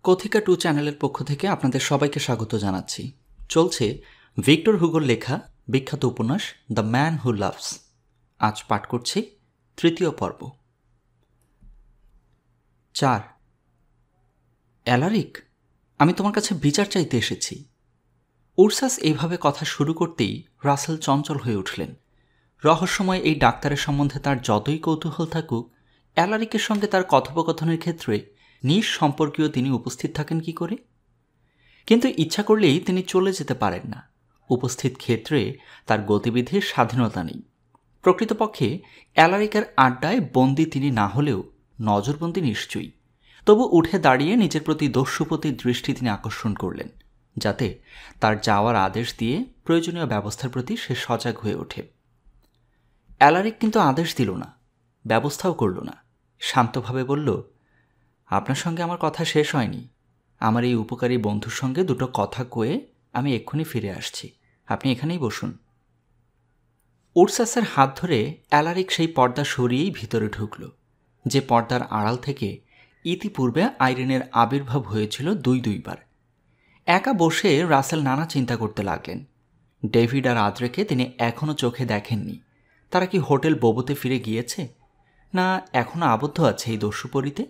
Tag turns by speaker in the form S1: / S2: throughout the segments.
S1: কথিকা 2 চ্যানেলের পক্ষ থেকে আপনাদের সবাইকে স্বাগত জানাচ্ছি। চলছে ভিক্টর হুগোর লেখা বিখ্যাত উপন্যাস দ্য ম্যান হু লাভস। আজ পাঠ করছি তৃতীয় পর্ব। 4। অ্যালারিক, আমি তোমার কাছে বিচার চাইতে এসেছি। উরসাস এইভাবে কথা শুরু করতেই রাসেল চঞ্চল হয়ে উঠলেন। রহস্যময় এই ডাক্তারের সম্বন্ধে তার যতই কৌতূহল থাকুক, অ্যালারিকের সঙ্গে তার কথোপকথনের ক্ষেত্রে নিঃসম্পর্কীয় তিনি উপস্থিত থাকেন কি করে? কিন্তু ইচ্ছা করলেই তিনি চলে যেতে পারেন না। উপস্থিত ক্ষেত্রে তার গতিবিধির স্বাধীনতা নেই। প্রকৃতপক্ষে অ্যালারিকের আড্ডায় বন্দী তিনি না হলেও নজরবন্দি নিশ্চয়ই। তবু উঠে দাঁড়িয়ে নিজের প্রতি দস্যুপতির দৃষ্টি তিনি আকর্ষণ করলেন, যাতে তার যাওয়ার আদেশ দিয়ে প্রয়োজনীয় ব্যবস্থার প্রতি সে সজাগ হয়ে ওঠে। অ্যালারিক কিন্তু আদেশ দিল না, ব্যবস্থাও করল না। শান্তভাবে বলল, আপনার সঙ্গে আমার কথা শেষ হয়নি। আমার এই উপকারী বন্ধুর সঙ্গে দুটো কথা কয়ে আমি এক্ষুনি ফিরে আসছি। আপনি এখানেই বসুন। উরসাসের হাত ধরে অ্যালারিক সেই পর্দা সরিয়েই ভিতরে ঢুকল, যে পর্দার আড়াল থেকে ইতিপূর্বে আইরিনের আবির্ভাব হয়েছিল দুইবার। একা বসে রাসেল নানা চিন্তা করতে লাগলেন। ডেভিড আর আদ্রেকে তিনি এখনও চোখে দেখেননি। তারা কি হোটেল বোবোতে ফিরে গিয়েছে, না এখনও আবদ্ধ আছে এই দস্যুপরীতে?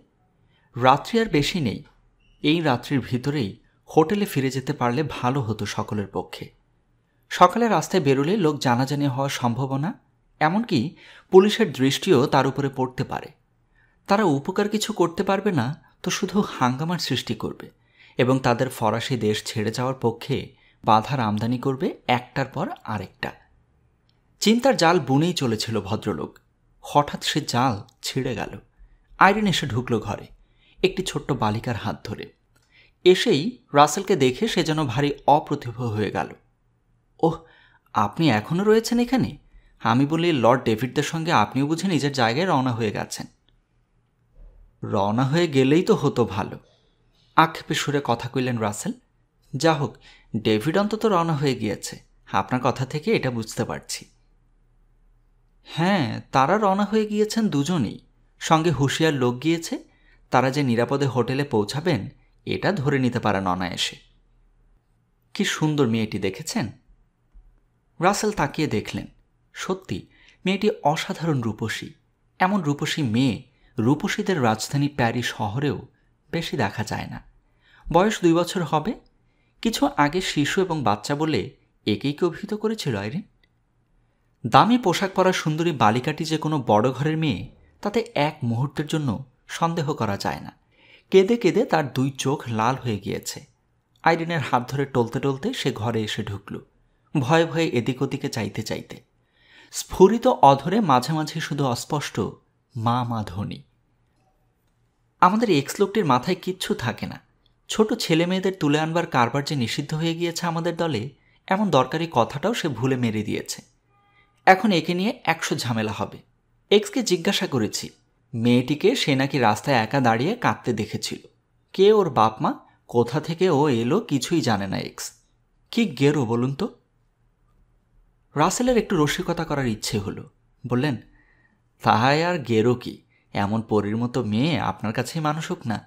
S1: রাত্রি আর বেশি নেই। এই রাত্রির ভিতরেই হোটেলে ফিরে যেতে পারলে ভালো হতো সকলের পক্ষে। সকালে রাস্তায় বেরোলে লোক জানাজানি হওয়ার সম্ভাবনা, এমনকি পুলিশের দৃষ্টিও তার উপরে পড়তে পারে। তারা উপকার কিছু করতে পারবে না তো শুধু হাঙ্গামার সৃষ্টি করবে এবং তাদের ফরাসি দেশ ছেড়ে যাওয়ার পক্ষে বাধার আমদানি করবে একটার পর আরেকটা। চিন্তার জাল বুনেই চলেছিল ভদ্রলোক। হঠাৎ সে জাল ছিঁড়ে গেল। আইরিন এসে ঢুকল ঘরে, একটি ছোট্ট বালিকার হাত ধরে। এসেই রাসেলকে দেখে সে যেন ভারী অপ্রতিভ হয়ে গেল। ওহ, আপনি এখনও রয়েছেন এখানে? আমি বলি লর্ড ডেভিডদের সঙ্গে আপনিও বুঝে নিজের জায়গায় রওনা হয়ে গেছেন। রওনা হয়ে গেলেই তো হতো ভালো, আক্ষেপে সুরে কথা কইলেন রাসেল। যা হোক, ডেভিড অন্তত রওনা হয়ে গিয়েছে, আপনার কথা থেকে এটা বুঝতে পারছি। হ্যাঁ, তারা রওনা হয়ে গিয়েছেন দুজনেই। সঙ্গে হুঁশিয়ার লোক গিয়েছে। তারা যে নিরাপদে হোটেলে পৌঁছাবেন এটা ধরে নিতে পারেন অনায়াসে। কি সুন্দর মেয়েটি, দেখেছেন? রাসেল তাকিয়ে দেখলেন। সত্যি মেয়েটি অসাধারণ রূপসী। এমন রূপসী মেয়ে রূপসীদের রাজধানী প্যারিস শহরেও বেশি দেখা যায় না। বয়স 2 বছর হবে। কিছু আগে শিশু এবং বাচ্চা বলে একেই কি অভিহিত করেছিল আইরিন? দামি পোশাক পরা সুন্দরী বালিকাটি যে কোনো বড় ঘরের মেয়ে তাতে এক মুহূর্তের জন্য সন্দেহ করা যায় না। কেঁদে কেঁদে তার 2 চোখ লাল হয়ে গিয়েছে। আইরিনের হাত ধরে টলতে টলতে সে ঘরে এসে ঢুকল, ভয়ে ভয়ে এদিক ওদিকে চাইতে চাইতে। স্ফুরিত অধরে মাঝে মাঝে শুধু অস্পষ্ট মা মা ধ্বনি। আমাদের এক্স লোকটির মাথায় কিচ্ছু থাকে না। ছোট ছেলে মেয়েদের তুলে আনবার কারবার যে নিষিদ্ধ হয়ে গিয়েছে আমাদের দলে, এমন দরকারি কথাটাও সে ভুলে মেরে দিয়েছে। এখন একে নিয়ে 100 ঝামেলা হবে। এক্সকে জিজ্ঞাসা করেছি, মেয়েটিকে সে নাকি রাস্তায় একা দাঁড়িয়ে কাঁদতে দেখেছিল। কে ওর বাপ মা, কোথা থেকে ও এলো কিছুই জানে না এক্স। কি গেরো বলুন তো? রাসেলের একটু রসিকতা করার ইচ্ছে হলো। বললেন, তাহাই আর গেরো কি, এমন পরীর মতো মেয়ে আপনার কাছেই মানুষ হোক না।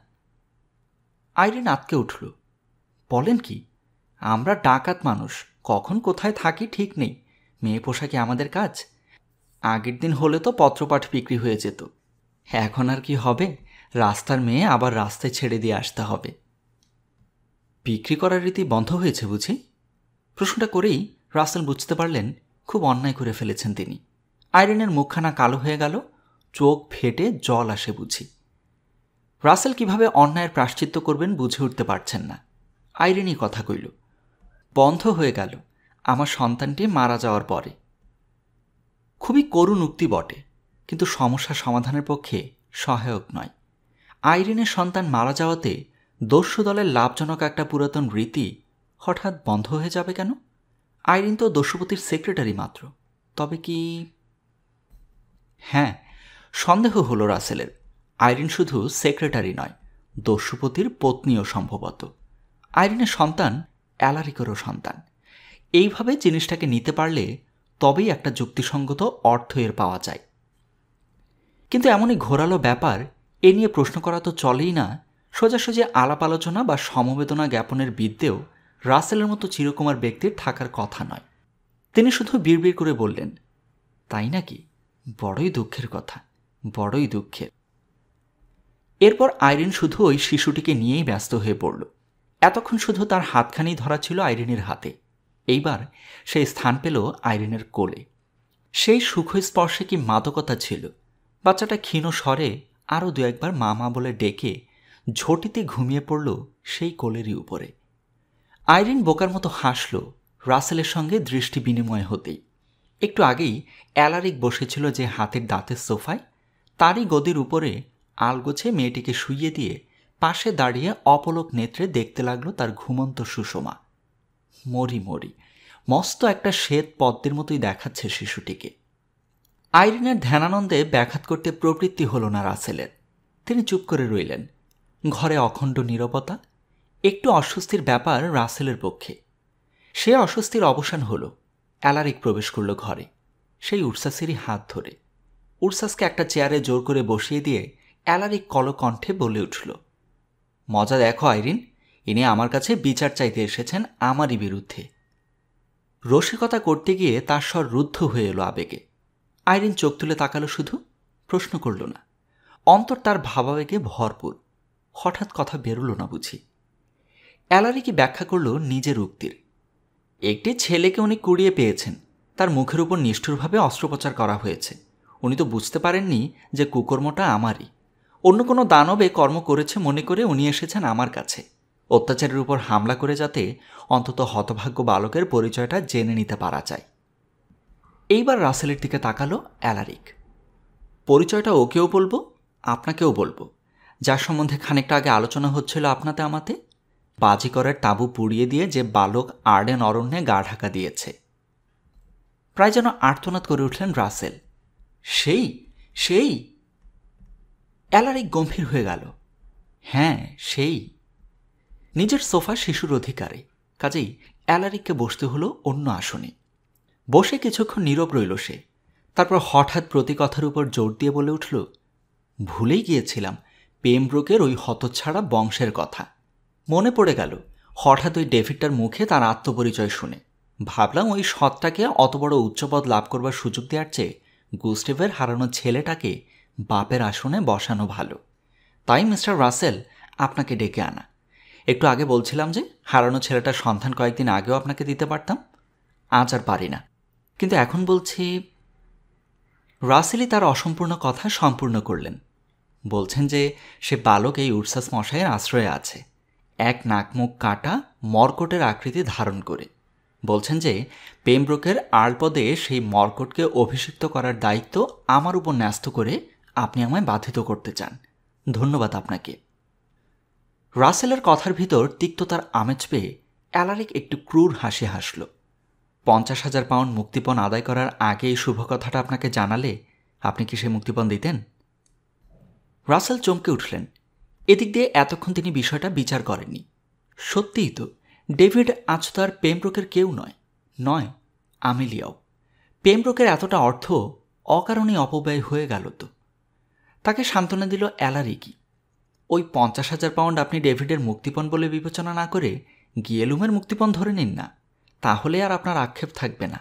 S1: আইরিন আটকে উঠল। বলেন কি? আমরা ডাকাত মানুষ, কখন কোথায় থাকি ঠিক নেই। মেয়ে পোশাকে আমাদের কাজ। আগের দিন হলে তো পত্রপাঠ বিক্রি হয়ে যেত। এখন আর কি হবে? রাস্তার মেয়ে আবার রাস্তায় ছেড়ে দিয়ে আসতে হবে। বিক্রি করার রীতি বন্ধ হয়েছে বুঝি? প্রশ্নটা করেই রাসেল বুঝতে পারলেন খুব অন্যায় করে ফেলেছেন তিনি। আইরিনের মুখখানা কালো হয়ে গেল, চোখ ফেটে জল আসে বুঝি। রাসেল কিভাবে অন্যায়ের প্রায়শ্চিত্ত করবেন বুঝে উঠতে পারছেন না। আইরিনই কথা কইল, বন্ধ হয়ে গেল আমার সন্তানটি মারা যাওয়ার পরে। খুবই করুণ উক্তি বটে, কিন্তু সমস্যা সমাধানের পক্ষে সহায়ক নয়। আইরিনের সন্তান মারা যাওয়াতে দস্যু দলের লাভজনক একটা পুরাতন রীতি হঠাৎ বন্ধ হয়ে যাবে কেন? আইরিন তো দস্যুপতির সেক্রেটারি মাত্র। তবে কি? হ্যাঁ, সন্দেহ হলো রাসেলের। আইরিন শুধু সেক্রেটারি নয়, দস্যুপতির পত্নীও সম্ভবত। আইরিনের সন্তান অ্যালারিকেরও সন্তান। এইভাবে জিনিসটাকে নিতে পারলে তবেই একটা যুক্তিসঙ্গত অর্থ এর পাওয়া যায়। কিন্তু এমনই ঘোরালো ব্যাপার, এ নিয়ে প্রশ্ন করা তো চলেই না। সোজাসুজি আলাপ আলোচনা বা সমবেদনা জ্ঞাপনের বিদ্যেও রাসেলের মতো চিরকুমার ব্যক্তির থাকার কথা নয়। তিনি শুধু বিড়বিড় করে বললেন, তাই নাকি? বড়ই দুঃখের কথা, বড়ই দুঃখের। এরপর আইরিন শুধু ওই শিশুটিকে নিয়েই ব্যস্ত হয়ে পড়ল। এতক্ষণ শুধু তার হাতখানি ধরা ছিল আইরিনের হাতে, এইবার সেই স্থান পেল আইরিনের কোলে। সেই সুখ স্পর্শে কি মাদকতা ছিল! বাচ্চাটা ক্ষীণ স্বরে আরও দু একবার মা মা বলে ডেকে ঝটিতে ঘুমিয়ে পড়ল সেই কোলেরই উপরে। আইরিন বোকার মতো হাসল রাসেলের সঙ্গে দৃষ্টি বিনিময় হতেই। একটু আগেই অ্যালারিক বসেছিল যে হাতের দাঁতের সোফায়, তারই গদির উপরে আলগোছে মেয়েটিকে শুইয়ে দিয়ে পাশে দাঁড়িয়ে অপলক নেত্রে দেখতে লাগলো তার ঘুমন্ত সুষমা। মরি মরি, মস্ত একটা শ্বেত পদ্মের মতোই দেখাচ্ছে শিশুটিকে। আইরিনের ধ্যানানন্দে ব্যাঘাত করতে প্রবৃত্তি হল না রাসেলের। তিনি চুপ করে রইলেন। ঘরে অখণ্ড নীরবতা। একটু অস্বস্তির ব্যাপার রাসেলের পক্ষে। সে অস্বস্তির অবসান হল। অ্যালারিক প্রবেশ করল ঘরে, সেই উর্সাসেরই হাত ধরে। উর্সাসকে একটা চেয়ারে জোর করে বসিয়ে দিয়ে অ্যালারিক কলকণ্ঠে বলে উঠল, মজা দেখো আইরিন, ইনি আমার কাছে বিচার চাইতে এসেছেন আমারই বিরুদ্ধে। রসিকতা করতে গিয়ে তার স্বর রুদ্ধ হয়ে এলো আবেগে। আইরিন চোখ তুলে তাকালো, শুধু প্রশ্ন করল না। অন্তর তার ভাবাবেগে ভরপুর। হঠাৎ কথা বেরোল না বুঝি। অ্যালারিকি ব্যাখ্যা করল নিজের উক্তির। একটি ছেলেকে উনি কুড়িয়ে পেয়েছেন, তার মুখের উপর নিষ্ঠুরভাবে অস্ত্রোপচার করা হয়েছে। উনি তো বুঝতে পারেননি যে কুকর্মটা আমারই। অন্য কোনো দানবে কর্ম করেছে মনে করে উনি এসেছেন আমার কাছে, অত্যাচারের উপর হামলা করে যাতে অন্তত হতভাগ্য বালকের পরিচয়টা জেনে নিতে পারা যায়। এইবার রাসেলের দিকে তাকালো অ্যালারিক। পরিচয়টা ওকেও বলবো, আপনাকেও বলবো, যার সম্বন্ধে খানিকটা আগে আলোচনা হচ্ছিল আপনাতে আমাতে। বাজিকরের তাঁবু পুড়িয়ে দিয়ে যে বালক আর্ডেন অরণ্যে গা ঢাকা দিয়েছে। প্রায় যেন আর্তনাদ করে উঠলেন রাসেল। সেই সেই অ্যালারিক গম্ভীর হয়ে গেল। হ্যাঁ সেই। নিজের সোফা শিশুর অধিকারে, কাজেই অ্যালারিককে বসতে হলো অন্য আসনে। বসে কিছুক্ষণ নীরব রইল সে। তারপর হঠাৎ প্রতি কথার উপর জোর দিয়ে বলে উঠল, ভুলেই গিয়েছিলাম পেমব্রোকের ওই হতচ্ছাড়া বংশের কথা। মনে পড়ে গেল হঠাৎ ওই ডেভিডটার মুখে তার আত্মপরিচয় শুনে। ভাবলাম ওই সৎটাকে অত বড় উচ্চপদ লাভ করবার সুযোগ দেওয়ার চেয়ে গুস্টেভের হারানো ছেলেটাকে বাপের আসনে বসানো ভালো। তাই মিস্টার রাসেল, আপনাকে ডেকে আনা। একটু আগে বলছিলাম যে হারানো ছেলেটার সন্ধান কয়েকদিন আগেও আপনাকে দিতে পারতাম, আজ আর পারি না। কিন্তু এখন বলছি। রাসেলই তার অসম্পূর্ণ কথা সম্পূর্ণ করলেন। বলছেন যে সে বালক এই উর্সাস মশাইয়ের আশ্রয়ে আছে, এক নাকমুখ কাটা মর্কটের আকৃতি ধারণ করে। বলছেন যে পেমব্রোকের আড়পদে সেই মর্কটকে অভিষিক্ত করার দায়িত্ব আমার উপর ন্যস্ত করে আপনি আমায় বাধিত করতে চান। ধন্যবাদ আপনাকে। রাসেলের কথার ভিতর তিক্ততার আমেজ পেয়ে অ্যালারিক একটু ক্রূর হাসি হাসল। 50,000 পাউন্ড মুক্তিপণ আদায় করার আগে এই শুভ কথাটা আপনাকে জানালে আপনি কি সে মুক্তিপণ দিতেন? রাসেল চমকে উঠলেন। এদিক দিয়ে এতক্ষণ তিনি বিষয়টা বিচার করেননি। সত্যিই তো, ডেভিড আজ তো আর পেমব্রোকের কেউ নয়, নয় আমেলিয়াও। পেমব্রোকের এতটা অর্থ অকারণে অপব্যয় হয়ে গেল তো। তাকে সান্ত্বনা দিল অ্যালারিকি। ওই 50,000 পাউন্ড আপনি ডেভিডের মুক্তিপণ বলে বিবেচনা না করে গিয়েলুমের মুক্তিপণ ধরে নিন না, তাহলে আর আপনার আক্ষেপ থাকবে না।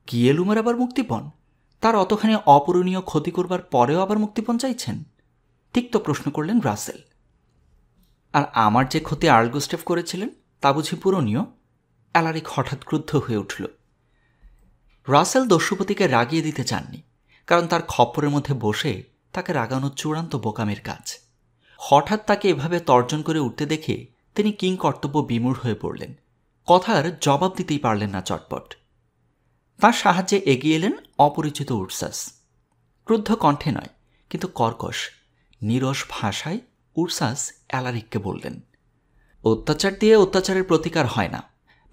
S1: গিয়েলুমের আবার মুক্তিপণ? তার অতখানি অপূরণীয় ক্ষতি করবার পরেও আবার মুক্তিপণ চাইছেন? তিক্ত প্রশ্ন করলেন রাসেল। আর আমার যে ক্ষতি আর্ল গুস্টেভ করেছিলেন তা বুঝি পূরণীয়? অ্যালারিক হঠাৎ ক্রুদ্ধ হয়ে উঠল। রাসেল দস্যুপতিকে রাগিয়ে দিতে চাননি, কারণ তার খপ্পরের মধ্যে বসে তাকে রাগানো চূড়ান্ত বোকামের কাজ। হঠাৎ তাকে এভাবে তর্জন করে উঠতে দেখে তিনি কিংকর্তব্য বিমূঢ় হয়ে পড়লেন। কথার জবাব দিতেই পারলেন না চটপট। তার সাহায্যে এগিয়ে এলেন অপরিচিত উর্সাস। ক্রুদ্ধ কণ্ঠে নয়, কিন্তু কর্কশ নীরস ভাষায় উর্সাস অ্যালারিককে বললেন, অত্যাচার দিয়ে অত্যাচারের প্রতিকার হয় না।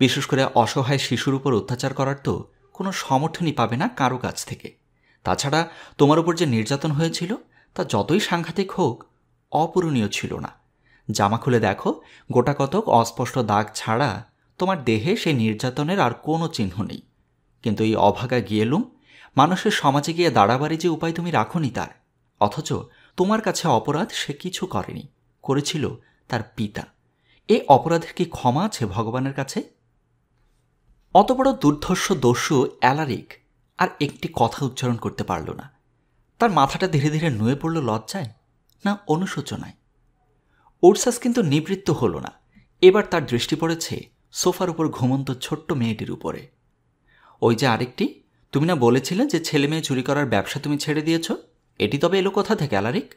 S1: বিশেষ করে অসহায় শিশুর উপর অত্যাচার করার তো কোনো সমর্থনই পাবে না কারো কাছ থেকে। তাছাড়া তোমার উপর যে নির্যাতন হয়েছিল তা যতই সাংঘাতিক হোক অপূরণীয় ছিল না। জামা খুলে দেখো, গোটা কতক অস্পষ্ট দাগ ছাড়া তোমার দেহে সেই নির্যাতনের আর কোনো চিহ্ন নেই। কিন্তু এই অভাগা গিয়েলুম মানুষের সমাজে গিয়ে দাঁড়াবারই যে উপায় তুমি রাখোনি তার, অথচ তোমার কাছে অপরাধ সে কিছু করেনি। করেছিল তার পিতা। এই অপরাধের কি ক্ষমা আছে ভগবানের কাছে? অত বড় দুর্ধর্ষ দস্যু অ্যালারিক আর একটি কথা উচ্চারণ করতে পারল না। তার মাথাটা ধীরে ধীরে নুয়ে পড়ল লজ্জায় না অনুশোচনায়। উরসাস কিন্তু নিবৃত্ত হল না। এবার তার দৃষ্টি পড়েছে সোফার উপর ঘুমন্ত ছোট্ট মেয়েটির উপরে। ওই যে আরেকটি, তুমি না বলেছিলে যে ছেলে মেয়ে চুরি করার ব্যবসা তুমি ছেড়ে দিয়েছ? এটি তবে এলো কোথা থেকে অ্যালারিক?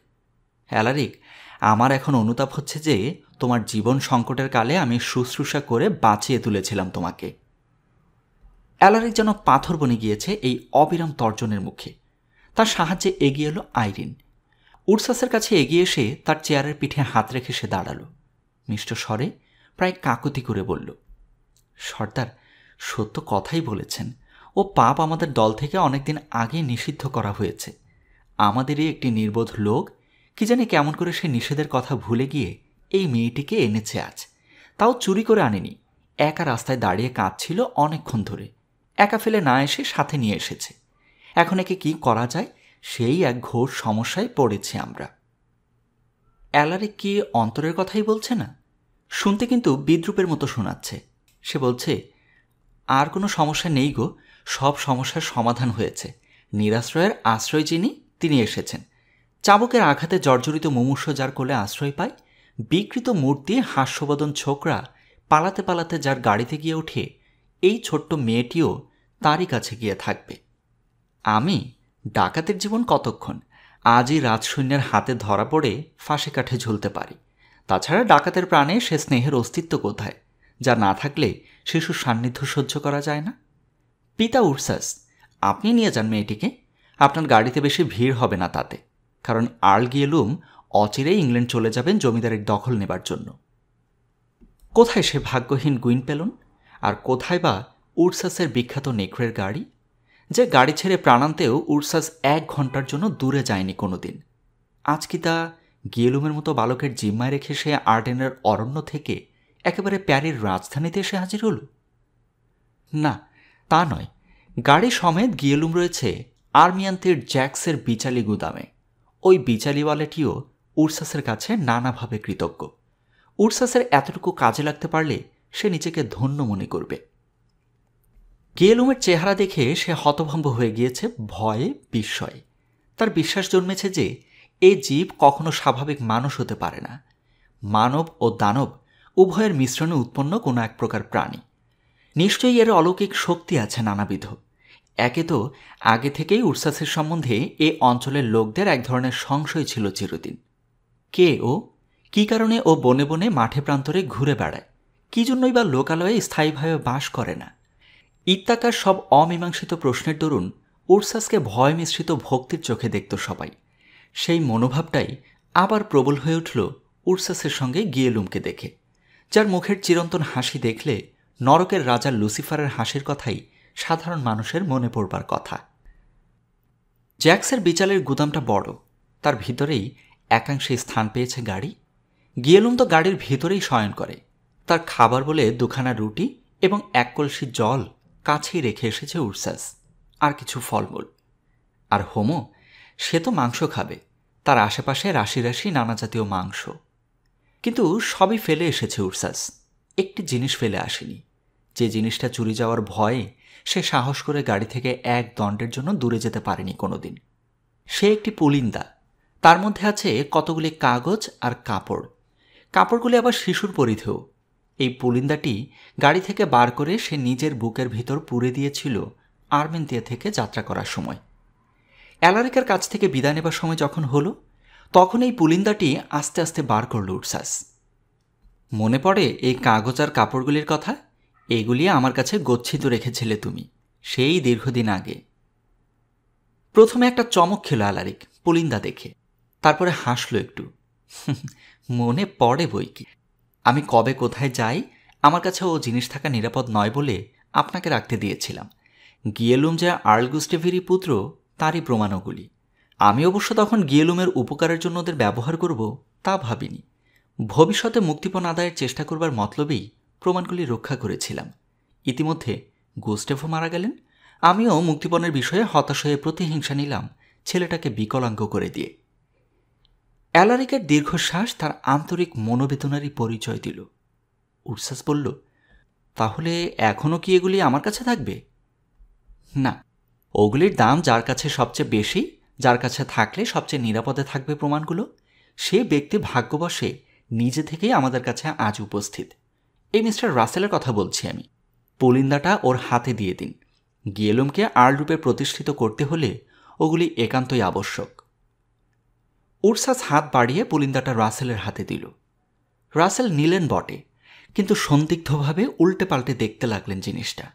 S1: অ্যালারিক, আমার এখন অনুতাপ হচ্ছে যে তোমার জীবন সংকটের কালে আমি শুশ্রূষা করে বাঁচিয়ে তুলেছিলাম তোমাকে। অ্যালারিক যেন পাথর বনে গিয়েছে এই অবিরাম তর্জনের মুখে। তার সাহায্যে এগিয়ে এলো আইরিন। উরসাসের কাছে এগিয়ে এসে তার চেয়ারের পিঠে হাত রেখে সে দাঁড়ালো। মিষ্ট স্বরে প্রায় কাকুতি করে বলল, সর্দার, সত্য কথাই বলেছেন। ও পাপ আমাদের দল থেকে অনেকদিন আগে নিষিদ্ধ করা হয়েছে। আমাদেরই একটি নির্বোধ লোক কি জানি কেমন করে সে নিষেধের কথা ভুলে গিয়ে এই মেয়েটিকে এনেছে আজ। তাও চুরি করে আনেনি, একা রাস্তায় দাঁড়িয়ে কাঁদছিল অনেকক্ষণ ধরে। একা ফেলে না এসে সাথে নিয়ে এসেছে। এখন একে কি করা যায় সেই এক ঘোর সমস্যায় পড়েছি আমরা। অ্যালারিক কি অন্তরের কথাই বলছে না? শুনতে কিন্তু বিদ্রূপের মতো শোনাচ্ছে। সে বলছে, আর কোনো সমস্যা নেই গো, সব সমস্যার সমাধান হয়েছে। নিরাশ্রয়ের আশ্রয় যিনি, তিনি এসেছেন। চাবুকের আঘাতে জর্জরিত মুমূর্ষ যার কোলে আশ্রয় পায়, বিকৃত মূর্তি হাস্যবদন ছোকরা পালাতে পালাতে যার গাড়িতে গিয়ে ওঠে, এই ছোট্ট মেয়েটিও তারই কাছে গিয়ে থাকবে। আমি ডাকাতের জীবন কতক্ষণ? আজই রাজসৈন্যের হাতে ধরা পড়ে ফাঁসি কাঠে ঝুলতে পারি। তাছাড়া ডাকাতের প্রাণে সে স্নেহের অস্তিত্ব কোথায়, যা না থাকলে শিশুর সান্নিধ্য সহ্য করা যায় না? পিতা উরসাস, আপনি নিয়ে যান মেয়েটিকে। আপনার গাড়িতে বেশি ভিড় হবে না তাতে, কারণ আর্ল গিয়েলুম অচিরেই ইংল্যান্ড চলে যাবেন জমিদারের দখল নেবার জন্য। কোথায় সে ভাগ্যহীন গুইনপেলন? আর কোথায় বা উরসাসের বিখ্যাত নেকড়ের গাড়ি, যে গাড়ি ছেড়ে প্রাণান্তেও উরসাস 1 ঘন্টার জন্য দূরে যায়নি কোনোদিন? আজ কি তা গিয়েলুমের মতো বালকের জিম্মায় রেখে সে আর্ডেনের অরণ্য থেকে একেবারে প্যারির রাজধানীতে এসে হাজির হল? না, তা নয়। গাড়ি সমেত গিয়েলুম রয়েছে আর্মিয়ান্তের জ্যাক্সের বিচালি গুদামে। ওই বিচালিওয়ালাটিও উরসাসের কাছে নানাভাবে কৃতজ্ঞ। উরসাসের এতটুকু কাজে লাগতে পারলে সে নিজেকে ধন্য মনে করবে। গিয়েলুমের চেহারা দেখে সে হতভম্ব হয়ে গিয়েছে ভয়ে, বিস্ময়ে। তার বিশ্বাস জন্মেছে যে এ জীব কখনো স্বাভাবিক মানুষ হতে পারে না। মানব ও দানব উভয়ের মিশ্রণে উৎপন্ন কোনো এক প্রকার প্রাণী। নিশ্চয়ই এর অলৌকিক শক্তি আছে নানাবিধ। একে তো আগে থেকেই উরসাসের সম্বন্ধে এ অঞ্চলের লোকদের এক ধরনের সংশয় ছিল চিরদিন। কে ও? কি কারণে ও বনে বনে মাঠে প্রান্তরে ঘুরে বেড়ায়? কি জন্যই বা লোকালয়ে স্থায়ীভাবে বাস করে না? ইত্যাকার সব অমীমাংসিত প্রশ্নের দরুন উরসাসকে ভয় মিশ্রিত ভক্তির চোখে দেখত সবাই। সেই মনোভাবটাই আবার প্রবল হয়ে উঠল উরসাসের সঙ্গে গিয়েলুমকে দেখে, যার মুখের চিরন্তন হাসি দেখলে নরকের রাজা লুসিফারের হাসির কথাই সাধারণ মানুষের মনে পড়বার কথা। জ্যাক্সের বিচালের গুদামটা বড়, তার ভিতরেই একাংশে স্থান পেয়েছে গাড়ি। গিয়েলুম তো গাড়ির ভিতরেই শয়ন করে। তার খাবার বলে 2খানা রুটি এবং 1 কলসি জল কাছেই রেখে এসেছে উরসাস, আর কিছু ফলমূল। আর হোমো, সে তো মাংস খাবে। তার আশেপাশে রাশি রাশি নানা জাতীয় মাংস। কিন্তু সবই ফেলে এসেছে উরসাস, একটি জিনিস ফেলে আসেনি। যে জিনিসটা চুরি যাওয়ার ভয়ে সে সাহস করে গাড়ি থেকে 1 দণ্ডের জন্য দূরে যেতে পারেনি কোনোদিন। সে একটি পুলিন্দা। তার মধ্যে আছে কতগুলি কাগজ আর কাপড়। কাপড়গুলি আবার শিশুর পরিধেয়। এই পুলিন্দাটি গাড়ি থেকে বার করে সে নিজের বুকের ভিতর পুরে দিয়েছিল আর্মেন্তিয়া থেকে যাত্রা করার সময়। অ্যালারিকের কাছ থেকে বিদায় নেবার সময় যখন হলো, তখন এই পুলিন্দাটি আস্তে আস্তে বার করল উরসাস। মনে পড়ে এই কাগজ আর কাপড়গুলির কথা? এগুলি আমার কাছে গচ্ছিত রেখেছিলে তুমি সেই দীর্ঘদিন আগে। প্রথমে একটা চমক খেল অ্যালারিক পুলিন্দা দেখে, তারপরে হাসল একটু। মনে পড়ে বই কি, আমি কবে কোথায় যাই, আমার কাছে ও জিনিস থাকা নিরাপদ নয় বলে আপনাকে রাখতে দিয়েছিলাম। গিয়েলুম যে আর্ল গুস্টেভেরই পুত্র, তারই প্রমাণগুলি। আমি অবশ্য তখন গিয়েলুমের উপকারের জন্য ওদের ব্যবহার করব তা ভাবিনি। ভবিষ্যতে মুক্তিপণ আদায়ের চেষ্টা করবার মতলবেই প্রমাণগুলি রক্ষা করেছিলাম। ইতিমধ্যে গুস্টেভো মারা গেলেন। আমিও মুক্তিপণের বিষয়ে হতাশ হয়ে প্রতিহিংসা নিলাম ছেলেটাকে বিকলাঙ্গ করে দিয়ে। অ্যালারিকের দীর্ঘশ্বাস তার আন্তরিক মনোবেদনারই পরিচয় দিল। উরসাস বলল, তাহলে এখনও কি এগুলি আমার কাছে থাকবে? না, ওগুলির দাম যার কাছে সবচেয়ে বেশি, যার কাছে থাকলে সবচেয়ে নিরাপদে থাকবে প্রমাণগুলো, সে ব্যক্তি ভাগ্যবশে নিজে থেকেই আমাদের কাছে আজ উপস্থিত। এই মিস্টার রাসেলের কথা বলছি আমি। পুলিন্দাটা ওর হাতে দিয়ে দিন। গিয়েলুমকে আর্লরূপে প্রতিষ্ঠিত করতে হলে ওগুলি একান্তই আবশ্যক। উরসাস হাত বাড়িয়ে পুলিন্দাটা রাসেলের হাতে দিল। রাসেল নিলেন বটে, কিন্তু সন্দিগ্ধভাবে উল্টে পাল্টে দেখতে লাগলেন জিনিসটা।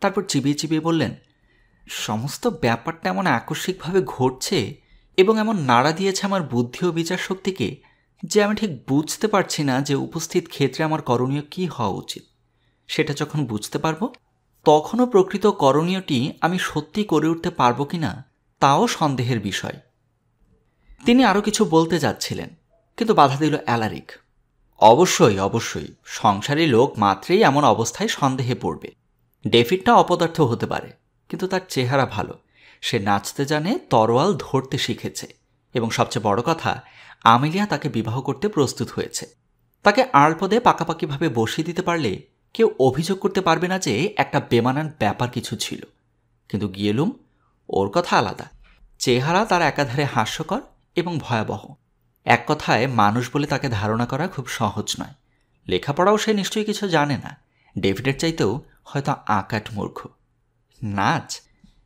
S1: তারপর চিবিয়ে চিবিয়ে বললেন, সমস্ত ব্যাপারটা এমন আকস্মিকভাবে ঘটছে এবং এমন নাড়া দিয়েছে আমার বুদ্ধি ও বিচার শক্তিকে যে আমি ঠিক বুঝতে পারছি না যে উপস্থিত ক্ষেত্রে আমার করণীয় কী হওয়া উচিত। সেটা যখন বুঝতে পারব, তখনও প্রকৃত করণীয়টি আমি সত্যি করে উঠতে পারব কি না তাও সন্দেহের বিষয়। তিনি আরও কিছু বলতে যাচ্ছিলেন, কিন্তু বাধা দিল অ্যালারিক। অবশ্যই অবশ্যই, সংসারী লোক মাত্রেই এমন অবস্থায় সন্দেহে পড়বে। ডেভিডটা অপদার্থ হতে পারে, কিন্তু তার চেহারা ভালো, সে নাচতে জানে, তরোয়াল ধরতে শিখেছে, এবং সবচেয়ে বড় কথা, আমেলিয়া তাকে বিবাহ করতে প্রস্তুত হয়েছে। তাকে আড়পদে পাকাপাকিভাবে বসিয়ে দিতে পারলে কেউ অভিযোগ করতে পারবে না যে একটা বেমানান ব্যাপার কিছু ছিল। কিন্তু গিয়েলুম, ওর কথা আলাদা। চেহারা তার একাধারে হাস্যকর এবং ভয়াবহ। এক কথায় মানুষ বলে তাকে ধারণা করা খুব সহজ নয়। লেখাপড়াও সে নিশ্চয়ই কিছু জানে না, ডেভিডের চাইতেও হয়তো আকাট মূর্খ। নাচ?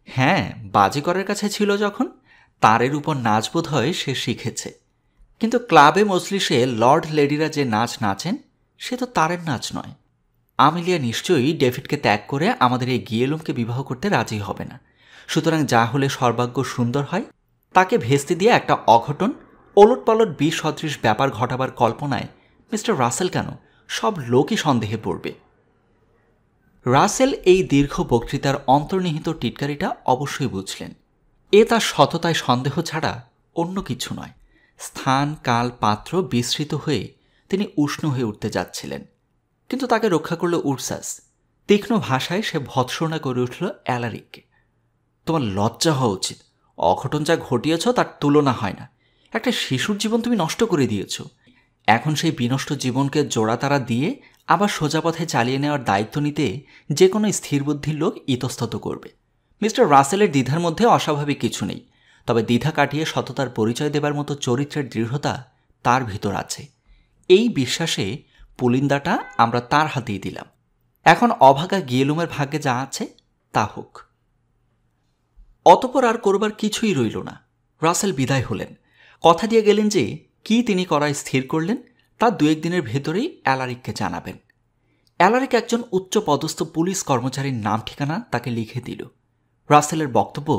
S1: হ্যাঁ, বাজিকরের কাছে ছিল যখন, তারের উপর নাচ বোধ হয় সে শিখেছে। কিন্তু ক্লাবে মজলিসে লর্ড লেডিরা যে নাচ নাচেন, সে তো তারের নাচ নয়। আমেলিয়া নিশ্চয়ই ডেভিডকে ত্যাগ করে আমাদের এই গিয়েলুমকে বিবাহ করতে রাজি হবে না। সুতরাং যা হলে সর্বাগ্য সুন্দর হয়, তাকে ভেস্তে দিয়ে একটা অঘটন, ওলটপালট বিষ সদৃশ ব্যাপার ঘটাবার কল্পনায় মিস্টার রাসেল কেন, সব লোকই সন্দেহে পড়বে। রাসেল এই দীর্ঘ বক্তৃতার অন্তর্নিহিত টিটকারিটা অবশ্যই বুঝলেন। এ তার সততায় সন্দেহ ছাড়া অন্য কিছু নয়। স্থান, কাল, পাত্র বিস্মৃত হয়ে তিনি উষ্ণ হয়ে উঠতে যাচ্ছিলেন, কিন্তু তাকে রক্ষা করল উরসাস। তীক্ষ্ণ ভাষায় সে ভৎসনা করে উঠল অ্যালারিককে। তোমার লজ্জা হওয়া উচিত। অঘটন যা ঘটিয়েছ তার তুলনা হয় না। একটা শিশুর জীবন তুমি নষ্ট করে দিয়েছ। এখন সেই বিনষ্ট জীবনকে জোড়াতারা দিয়ে আবার সোজা পথে চালিয়ে নেওয়ার দায়িত্ব নিতে যে কোনো স্থিরবুদ্ধির লোক ইতস্তত করবে। মিস্টার রাসেলের দ্বিধার মধ্যে অস্বাভাবিক কিছু নেই, তবে দ্বিধা কাটিয়ে সততার পরিচয় দেবার মতো চরিত্রের দৃঢ়তা তার ভিতর আছে। এই বিশ্বাসে পুলিন্দাটা আমরা তার হাতেই দিলাম। এখন অভাগা গিয়েলুমের ভাগ্যে যা আছে তা হোক। অতপর আর করবার কিছুই রইল না। রাসেল বিদায় হলেন। কথা দিয়ে গেলেন যে কি তিনি করায় স্থির করলেন তা 2-1 দিনের ভেতরেই অ্যালারিককে জানাবেন। অ্যালারিক একজন উচ্চ পদস্থ পুলিশ কর্মচারীর নাম ঠিকানা তাকে লিখে দিল। রাসেলের বক্তব্য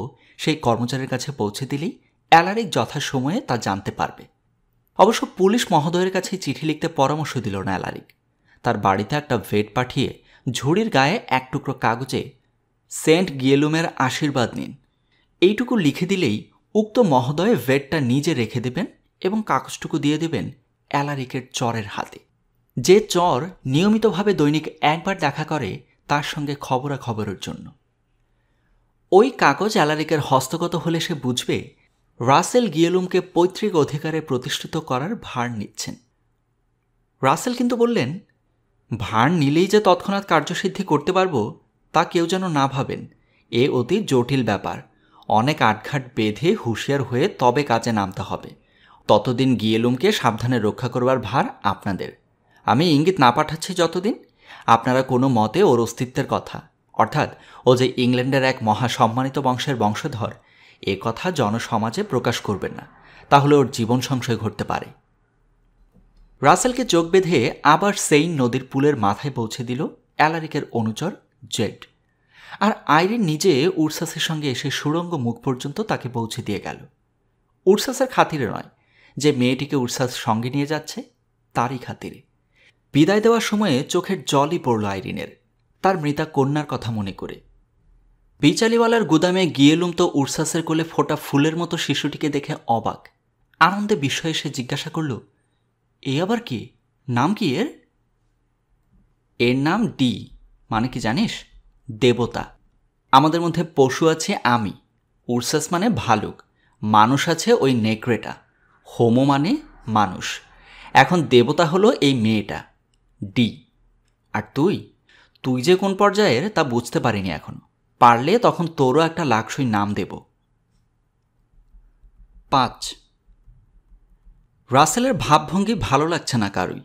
S1: সেই কর্মচারীর কাছে পৌঁছে দিলেই অ্যালারিক যথাসময়ে তা জানতে পারবে। অবশ্য পুলিশ মহোদয়ের কাছে চিঠি লিখতে পরামর্শ দিল না অ্যালারিক। তার বাড়িতে একটা ভেট পাঠিয়ে ঝুড়ির গায়ে এক টুকরো কাগজে সেন্ট গিয়েলুমের আশীর্বাদ নিন এইটুকু লিখে দিলেই উক্ত মহোদয় ভেটটা নিজে রেখে দেবেন এবং কাগজটুকু দিয়ে দেবেন অ্যালারিকের চরের হাতে। যে চর নিয়মিতভাবে দৈনিক একবার দেখা করে তার সঙ্গে খবরাখবরের জন্য। ওই কাগজ অ্যালারিকের হস্তগত হলে সে বুঝবে রাসেল গিয়েলুমকে পৈতৃক অধিকারে প্রতিষ্ঠিত করার ভার নিচ্ছেন। রাসেল কিন্তু বললেন, ভার নিলেই যে তৎক্ষণাৎ কার্যসিদ্ধি করতে পারব তা কেউ যেন না ভাবেন। এ অতি জটিল ব্যাপার। অনেক আটঘাট বেঁধে হুঁশিয়ার হয়ে তবে কাজে নামতে হবে। ততদিন গিয়েলুমকে সাবধানে রক্ষা করবার ভার আপনাদের। আমি ইঙ্গিত না পাঠাচ্ছি যতদিন, আপনারা কোনো মতে ওর অস্তিত্বের কথা, অর্থাৎ ও যে ইংল্যান্ডের এক মহাসম্মানিত বংশের বংশধর, এ কথা জনসমাজে প্রকাশ করবেন না, তাহলে ওর জীবন সংশয় ঘটতে পারে। রাসেলকে চোখ বেঁধে আবার সেইন নদীর পুলের মাথায় পৌঁছে দিল অ্যালারিকের অনুচর জেড। আর আইরিন নিজে উরসাসের সঙ্গে এসে সুড়ঙ্গ মুখ পর্যন্ত তাকে পৌঁছে দিয়ে গেল। উরসাসের খাতিরে নয়, যে মেয়েটিকে উরসাস সঙ্গে নিয়ে যাচ্ছে তারই খাতিরে। বিদায় দেওয়ার সময়ে চোখের জলই পড়ল আইরিনের, তার মৃতা কন্যার কথা মনে করে। বিচালিওয়ালার গুদামে গিয়েলুম তো উরসাসের কোলে ফোটা ফুলের মতো শিশুটিকে দেখে অবাক। আনন্দে বিস্ময়ে সে জিজ্ঞাসা করল, এ আবার কি? নাম কি এর? এর নাম ডি। মানে কি জানিস? দেবতা। আমাদের মধ্যে পশু আছে আমি, উরসাস মানে ভালুক, মানুষ আছে ওই নেগ্রেটা, হোমো মানে মানুষ। এখন দেবতা হলো এই মেয়েটা, ডি। আর তুই তুই যে কোন পর্যায়ের তা বুঝতে পারিনি এখনো। পারলে তখন তোরও একটা লাক্সই নাম দেব। 5 রাসেলের ভাবভঙ্গি ভালো লাগছে না কারুই।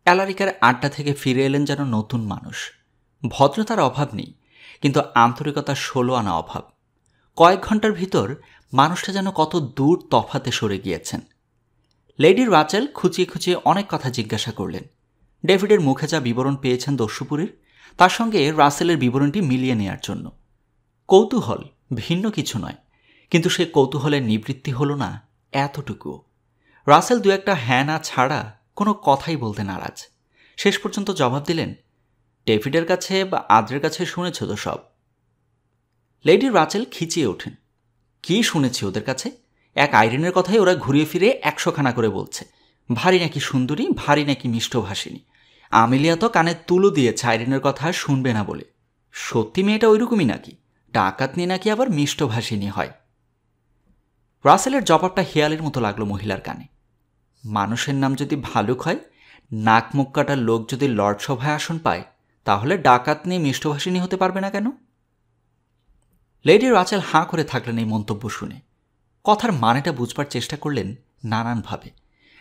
S1: অ্যালারিকার আড্ডা থেকে ফিরে এলেন যেন নতুন মানুষ। ভদ্রতার অভাব নেই, কিন্তু আন্তরিকতার 16 আনা অভাব। কয়েক ঘন্টার ভিতর মানুষটা যেন কত দূর তফাতে সরে গিয়েছেন। লেডি রাচেল খুঁচিয়ে খুঁচিয়ে অনেক কথা জিজ্ঞাসা করলেন। ডেভিডের মুখে যা বিবরণ পেয়েছেন দস্যুপুরীর, তার সঙ্গে রাসেলের বিবরণটি মিলিয়ে নেয়ার জন্য। কৌতূহল, ভিন্ন কিছু নয়, কিন্তু সে কৌতূহলের নিবৃত্তি হল না এতটুকুও। রাসেল দু একটা হ্যাঁ না ছাড়া কোনো কথাই বলতে নারাজ। শেষ পর্যন্ত জবাব দিলেন, ডেভিডের কাছে বা আদ্রের কাছে শুনেছ তো সব। লেডি রাচেল খিচিয়ে ওঠেন, কি শুনেছি ওদের কাছে? এক আইরিনের কথাই ওরা ঘুরিয়ে ফিরে 100 খানা করে বলছে। ভারী নাকি সুন্দরী, ভারী নাকি মিষ্টভাষিনী। আমিলিয়া তো কানে তুলো দিয়েছে আইরিনের কথা শুনবে না বলে। সত্যি মেয়েটা ওইরকমই নাকি? ডাকাতনি নাকি আবার মিষ্টভাষিনী হয়? রাসেলের জবাবটা হেয়ালের মতো লাগলো মহিলার কানে। মানুষের নাম যদি ভালুক হয়, নাক মুখ কাটার লোক যদি লর্ড সভায় আসন পায়, তাহলে ডাকাতনি মিষ্টভাষিনী হতে পারবে না কেন? লেডি রাচেল হাঁ করে থাকলেন এই মন্তব্য শুনে। কথার মানেটা বুঝবার চেষ্টা করলেন নানানভাবে।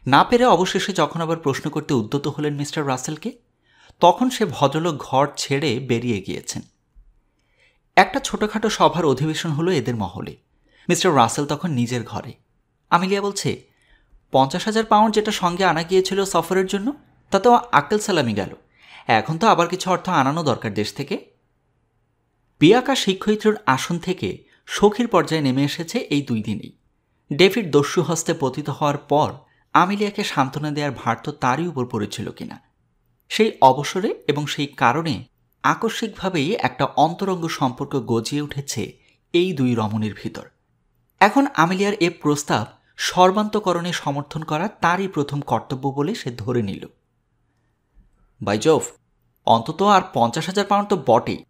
S1: না পেরে অবশেষে যখন আবার প্রশ্ন করতে উদ্যত হলেন মিস্টার রাসেলকে, তখন সে ভদ্রলোক ঘর ছেড়ে বেরিয়ে গিয়েছেন। একটা ছোটখাটো সভার অধিবেশন হলো এদের মহলে। মিস্টার রাসেল তখন নিজের ঘরে। আমিলিয়া বলছে, 50,000 পাউন্ড যেটা সঙ্গে আনা গিয়েছিল সফরের জন্য, তা তো আক্কেল সালামি গেল। এখন তো আবার কিছু অর্থ আনানো দরকার দেশ থেকে। বিয়াকা শিক্ষয়িত্রীর আসন থেকে সখীর পর্যায়ে নেমে এসেছে এই 2 দিনেই। ডেভিড দস্যু হস্তে পতিত হওয়ার পর আমিলিয়াকে সান্ত্বনা দেওয়ার ভার তো তারই উপর পড়েছিল কিনা। সেই অবসরে এবং সেই কারণে আকস্মিকভাবেই একটা অন্তরঙ্গ সম্পর্ক গজিয়ে উঠেছে এই 2 রমণীর ভিতর। এখন আমিলিয়ার এ প্রস্তাব সর্বান্তকরণে সমর্থন করা তারই প্রথম কর্তব্য বলে সে ধরে নিল। বাই জোফ, অন্তত আর 50,000 পাউন্ড তো বটেই।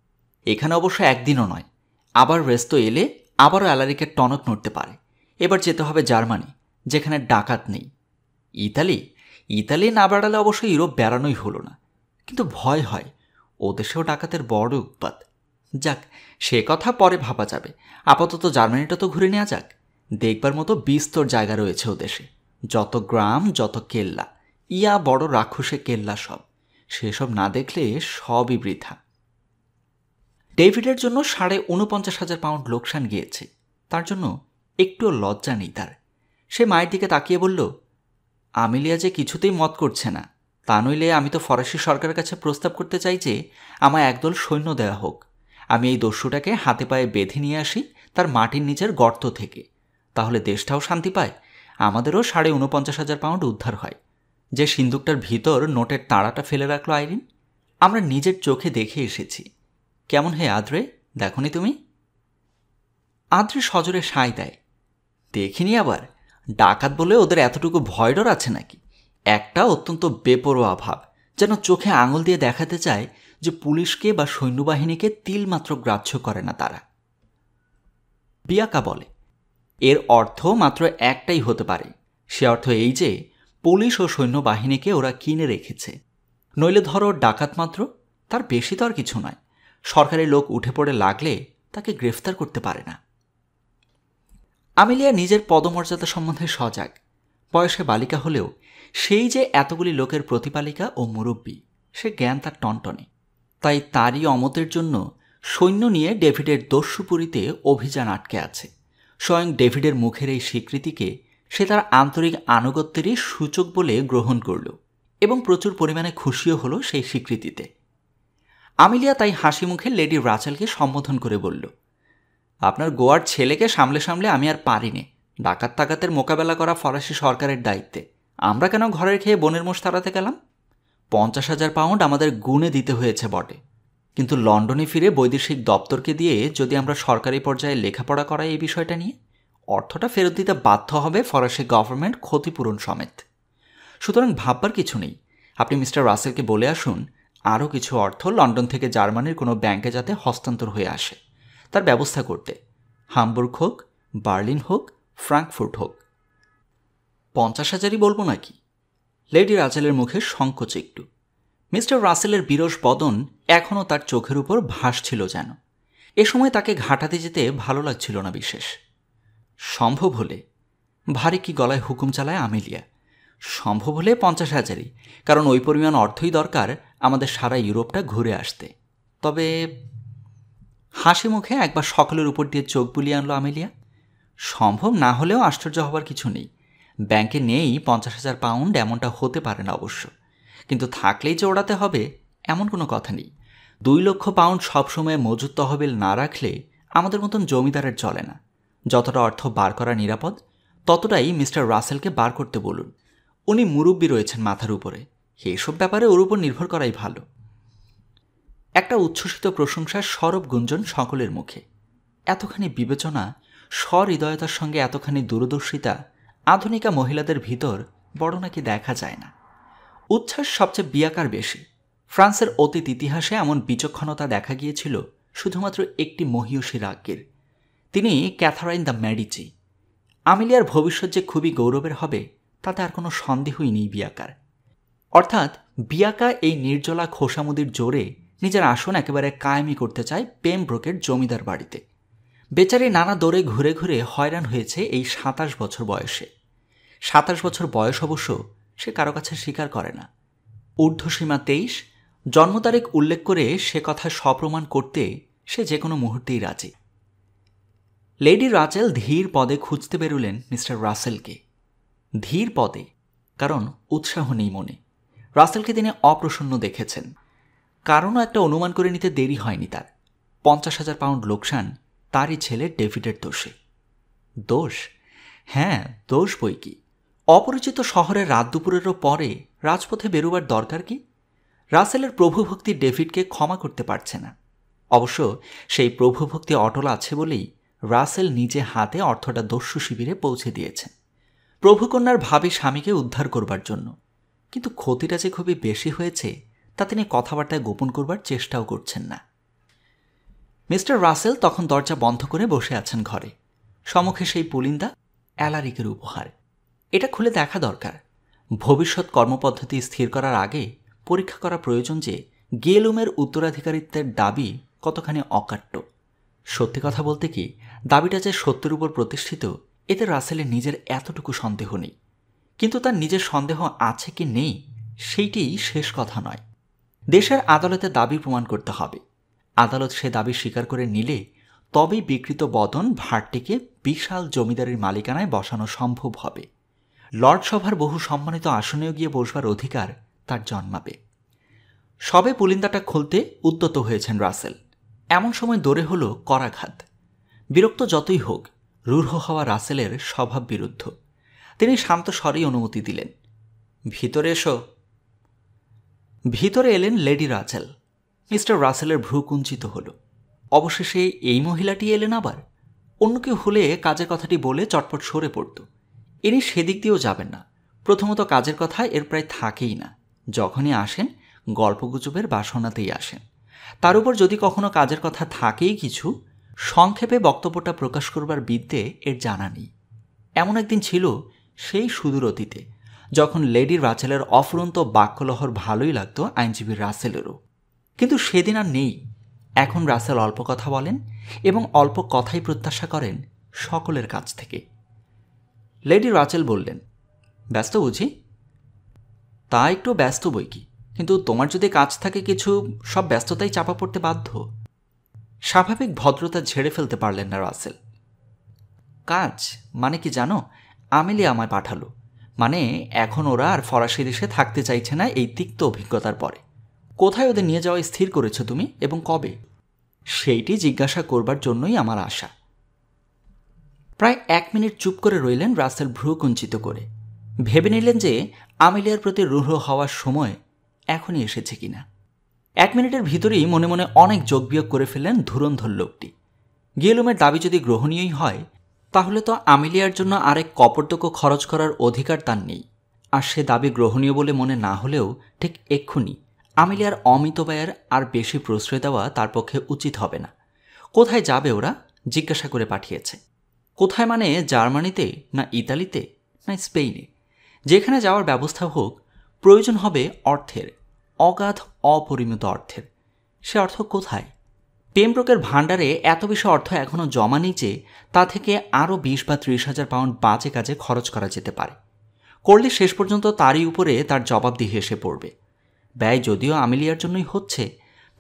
S1: এখানে অবশ্য একদিনও নয়, আবার রেস্তো এলে আবারও অ্যালারিকের টনক নড়তে পারে। এবার যেতে হবে জার্মানি, যেখানে ডাকাত নেই। ইতালি না বেড়ালে অবশ্য ইউরোপ বেড়ানোই হলো না। কিন্তু ভয় হয়, ও দেশেও ডাকাতের বড় উৎপাত। যাক, সে কথা পরে ভাবা যাবে। আপাতত জার্মানিটা তো ঘুরে নেওয়া যাক। দেখবার মতো বিস্তর জায়গা রয়েছে ও দেশে। যত গ্রাম, যত কেল্লা, ইয়া বড় রাক্ষসে কেল্লা সব। সেসব না দেখলে সবই বৃথা। ডেভিডের জন্য 49,500 পাউন্ড লোকসান গিয়েছে। তার জন্য একটুও লজ্জা নেই তার। সে মায়ের দিকে তাকিয়ে বলল, আমিলিয়া যে কিছুতেই মত করছে না। তা নইলে আমি তো ফরাসি সরকারের কাছে প্রস্তাব করতে চাই যে আমায় একদল সৈন্য দেওয়া হোক। আমি এই দস্যুটাকে হাতে পায়ে বেঁধে নিয়ে আসি তার মাটির নিচের গর্ত থেকে। তাহলে দেশটাও শান্তি পায়, আমাদেরও 49,500 পাউন্ড উদ্ধার হয়। যে সিন্দুকটার ভিতর নোটের তাড়াটা ফেলে রাখলো আইরিন, আমরা নিজের চোখে দেখে এসেছি। কেমন হে আদ্রে, দেখনি তুমি? আদ্রে সজোরে সায় দেয়, দেখিনি আবার। ডাকাত বলে ওদের এতটুকু ভয় ডর আছে নাকি? একটা অত্যন্ত বেপরোয়া ভাব, যেন চোখে আঙুল দিয়ে দেখাতে চায় যে পুলিশকে বা সৈন্যবাহিনীকে তিলমাত্র গ্রাহ্য করে না তারা। বিয়াকা বলে, এর অর্থ মাত্র একটাই হতে পারে। সে অর্থ এই যে পুলিশ ও সৈন্যবাহিনীকে ওরা কিনে রেখেছে। নইলে ধরো ডাকাত মাত্র, তার বেশি তো আর কিছু নয়। সরকারি লোক উঠে পড়ে লাগলে তাকে গ্রেফতার করতে পারে না। আমিলিয়া নিজের পদমর্যাদা সম্বন্ধে সজাগ। বয়সে বালিকা হলেও সেই যে এতগুলি লোকের প্রতিপালিকা ও মুরব্বী, সে জ্ঞান তার টনটনে। তাই তারই অমতের জন্য সৈন্য নিয়ে ডেভিডের দস্যুপুরীতে অভিযান আটকে আছে। স্বয়ং ডেভিডের মুখের এই স্বীকৃতিকে সে তার আন্তরিক আনুগত্যেরই সূচক বলে গ্রহণ করল এবং প্রচুর পরিমাণে খুশিও হল সেই স্বীকৃতিতে। আমিলিয়া তাই হাসি মুখে লেডি রাচেলকে সম্বোধন করে বলল, আপনার গোয়ার ছেলেকে সামলে সামলে আমি আর পারিনি। ডাকাত তাকাতের মোকাবেলা করা ফরাসি সরকারের দায়িত্বে আমরা কেন ঘরের খেয়ে বনের মোষ তাড়াতে গেলাম? 50,000 পাউন্ড আমাদের গুণে দিতে হয়েছে বটে, কিন্তু লন্ডনে ফিরে বৈদেশিক দপ্তরকে দিয়ে যদি আমরা সরকারি পর্যায়ে লেখাপড়া করাই এই বিষয়টা নিয়ে, অর্থটা ফেরত দিতে বাধ্য হবে ফরাসি গভর্নমেন্ট ক্ষতিপূরণ সমেত। সুতরাং ভাববার কিছু নেই। আপনি মিস্টার রাসেলকে বলে আসুন আরও কিছু অর্থ লন্ডন থেকে জার্মানির কোনো ব্যাংকে যাতে হস্তান্তর হয়ে আসে তার ব্যবস্থা করতে। হামবুর্গ হোক, বার্লিন হোক, ফ্রাঙ্কফুর্ট হোক। 50,000ই বলবো নাকি? লেডি রাচেলের মুখে সংকোচ একটু। মিস্টার রাসেলের বিরস বদন এখনও তার চোখের উপর ভাসছিল যেন। এ সময় তাকে ঘাটাতে যেতে ভালো লাগছিল না বিশেষ। সম্ভব হলে, ভারী কি গলায় হুকুম চালায় আমেলিয়া, সম্ভব হলে 50,000ই, কারণ ওই পরিমাণ অর্থই দরকার আমাদের সারা ইউরোপটা ঘুরে আসতে। তবে হাসি মুখে একবার সকলের উপর দিয়ে চোখ বুলিয়ে আনলো আমেলিয়া। সম্ভব না হলেও আশ্চর্য হবার কিছু নেই। ব্যাংকে নেই 50,000 পাউন্ড এমনটা হতে পারে না অবশ্য, কিন্তু থাকলেই যে ওড়াতে হবে এমন কোনো কথা নেই। 2 লক্ষ পাউন্ড সবসময় মজুত তহবিল না রাখলে আমাদের মতন জমিদারের চলে না। যতটা অর্থ বার করা নিরাপদ ততটাই মিস্টার রাসেলকে বার করতে বলুন। উনি মুরব্বী রয়েছেন মাথার উপরে, এইসব ব্যাপারে ওর উপর নির্ভর করাই ভালো। একটা উচ্ছ্বসিত প্রশংসার সরব গুঞ্জন সকলের মুখে। এতখানি বিবেচনা, সহৃদয়তার সঙ্গে এতখানি দূরদর্শিতা আধুনিকা মহিলাদের ভিতর বড় নাকি দেখা যায় না। উচ্ছ্বাস সবচেয়ে বিয়াকার বেশি। ফ্রান্সের অতীত ইতিহাসে এমন বিচক্ষণতা দেখা গিয়েছিল শুধুমাত্র একটি মহীয়সী রাজ্ঞীর, তিনি ক্যাথারাইন দ্য মেডিচি। আমেলিয়ার ভবিষ্যৎ যে খুবই গৌরবের হবে তাতে আর কোনো সন্দেহই নেই বিয়াকার। অর্থাৎ বিয়াকা এই নির্জলা খোসামুদির জোরে নিজের আসন একেবারে কায়েমি করতে চায় পেমব্রোকের জমিদার বাড়িতে। বেচারি নানা দৌড়ে ঘুরে ঘুরে হয়রান হয়েছে এই 27 বছর বয়সে। 27 বছর বয়স অবশ্য সে কারো কাছে স্বীকার করে না। ঊর্ধ্বসীমা 23, জন্ম তারিখ উল্লেখ করে সে কথা সপ্রমাণ করতে সে যে কোনো মুহূর্তেই রাজি। লেডি রাচেল ধীর পদে খুঁজতে বেরুলেন মিস্টার রাসেলকে। ধীর পদে, কারণ উৎসাহ নেই মনে। রাসেলকে তিনি অপ্রসন্ন দেখেছেন। কারণও একটা অনুমান করে নিতে দেরি হয়নি তার। 50,000 পাউন্ড লোকসান তারই ছেলে ডেভিডের দোষে। দোষ? হ্যাঁ, দোষ বই কি। অপরিচিত শহরের রাত দুপুরেরও পরে রাজপথে বেরোবার দরকার কি? রাসেলের প্রভুভক্তি ডেভিডকে ক্ষমা করতে পারছে না। অবশ্য সেই প্রভুভক্তি অটল আছে বলেই রাসেল নিজে হাতে অর্থটা দস্যু শিবিরে পৌঁছে দিয়েছেন, প্রভুকন্যার ভাবী স্বামীকে উদ্ধার করবার জন্য। কিন্তু ক্ষতিটা যে খুবই বেশি হয়েছে তা তিনি কথাবার্তায় গোপন করবার চেষ্টাও করছেন না। মিস্টার রাসেল তখন দরজা বন্ধ করে বসে আছেন ঘরে। সম্মুখে সেই পুলিন্দা, অ্যালারিকের উপহার। এটা খুলে দেখা দরকার। ভবিষ্যৎ কর্মপদ্ধতি স্থির করার আগে পরীক্ষা করা প্রয়োজন যে গিয়েলুমের উত্তরাধিকারিত্বের দাবি কতখানি অকাট্য। সত্যি কথা বলতে কি, দাবিটা যে সত্যের উপর প্রতিষ্ঠিত এতে রাসেলের নিজের এতটুকু সন্দেহ নেই। কিন্তু তার নিজের সন্দেহ আছে কি নেই সেইটিই শেষ কথা নয়। দেশের আদালতে দাবি প্রমাণ করতে হবে। আদালত সে দাবি স্বীকার করে নিলে তবেই বিকৃত বদন ভাড়টিকে বিশাল জমিদারির মালিকানায় বসানো সম্ভব হবে। লর্ড সভার বহু সম্মানিত আসনেও গিয়ে বসবার অধিকার তার জন্মাবে। সবে পুলিন্দাটা খুলতে উদ্যত হয়েছেন রাসেল। এমন সময় দৌড়ে হল করাঘাত। বিরক্ত যতই হোক, রূঢ় হওয়া রাসেলের স্বভাব বিরুদ্ধ। তিনি শান্ত স্বরেই অনুমতি দিলেন, ভিতরে এসো। ভিতরে এলেন লেডি রাচেল। মিস্টার রাসেলের ভ্রু কুঞ্চিত হল। অবশেষে এই মহিলাটি এলেন আবার। অন্য কেউ হলে কাজের কথাটি বলে চটপট সরে পড়ত। ইনি সেদিক দিয়েও যাবেন না। প্রথমত কাজের কথা এর প্রায় থাকেই না। যখনই আসেন গল্পগুজবের বাসনাতেই আসেন। তার উপর যদি কখনো কাজের কথা থাকেই কিছু, সংক্ষেপে বক্তব্যটা প্রকাশ করবার বিদ্যে এর জানা নেই। এমন একদিন ছিল সেই সুদূর অতীতে, যখন লেডি রাচেলের অফুরন্ত বাক্যলহর ভালোই লাগতো আইনজীবী রাসেলেরও। কিন্তু সেদিন আর নেই। এখন রাসেল অল্প কথা বলেন এবং অল্প কথাই প্রত্যাশা করেন সকলের কাছ থেকে। লেডি রাচেল বললেন, ব্যস্ত বুঝি? তা একটু ব্যস্ত বই কি, কিন্তু তোমার যদি কাজ থাকে কিছু, সব ব্যস্ততাই চাপা পড়তে বাধ্য। স্বাভাবিক ভদ্রতা ঝেড়ে ফেলতে পারলেন না রাসেল। কাজ মানে কি জানো? আমেলিয়া আমায় পাঠালো। মানে এখন ওরা আর ফরাসি দেশে থাকতে চাইছে না এই তিক্ত অভিজ্ঞতার পরে। কোথায় ওদের নিয়ে যাওয়া স্থির করেছো তুমি এবং কবে? সেইটি জিজ্ঞাসা করবার জন্যই আমার আশা। প্রায় 1 মিনিট চুপ করে রইলেন রাসেল ভ্রু কুঞ্চিত করে। ভেবে নিলেন যে আমেলিয়ার প্রতি রূঢ় হওয়ার সময় এখনই এসেছে কিনা। 1 মিনিটের ভিতরেই মনে মনে অনেক যোগ বিয়োগ করে ফেললেন ধুরন্ধর লোকটি। গিয়েলুমের দাবি যদি গ্রহণীয়ই হয়, তাহলে তো আমেলিয়ার জন্য আরেক কপর্দক খরচ করার অধিকার তার নেই। আর সে দাবি গ্রহণীয় বলে মনে না হলেও ঠিক এক্ষুনি আমেলিয়ার অমিতব্যয়ের আর বেশি প্রশ্রয় দেওয়া তার পক্ষে উচিত হবে না। কোথায় যাবে ওরা জিজ্ঞাসা করে পাঠিয়েছে। কোথায় মানে জার্মানিতে, না ইতালিতে, না স্পেনে? যেখানে যাওয়ার ব্যবস্থা হোক, প্রয়োজন হবে অর্থের, অগাধ অপরিমিত অর্থের। সে অর্থ কোথায়? পেমব্রোকের ভাণ্ডারে এত বেশি অর্থ এখনও জমা নেই যে তা থেকে আরও 20 বা 30,000 পাউন্ড বাজে কাজে খরচ করা যেতে পারে। করলে শেষ পর্যন্ত তারই উপরে তার জবাবদিহি এসে পড়বে। ব্যয় যদিও আমিলিয়ার জন্যই হচ্ছে,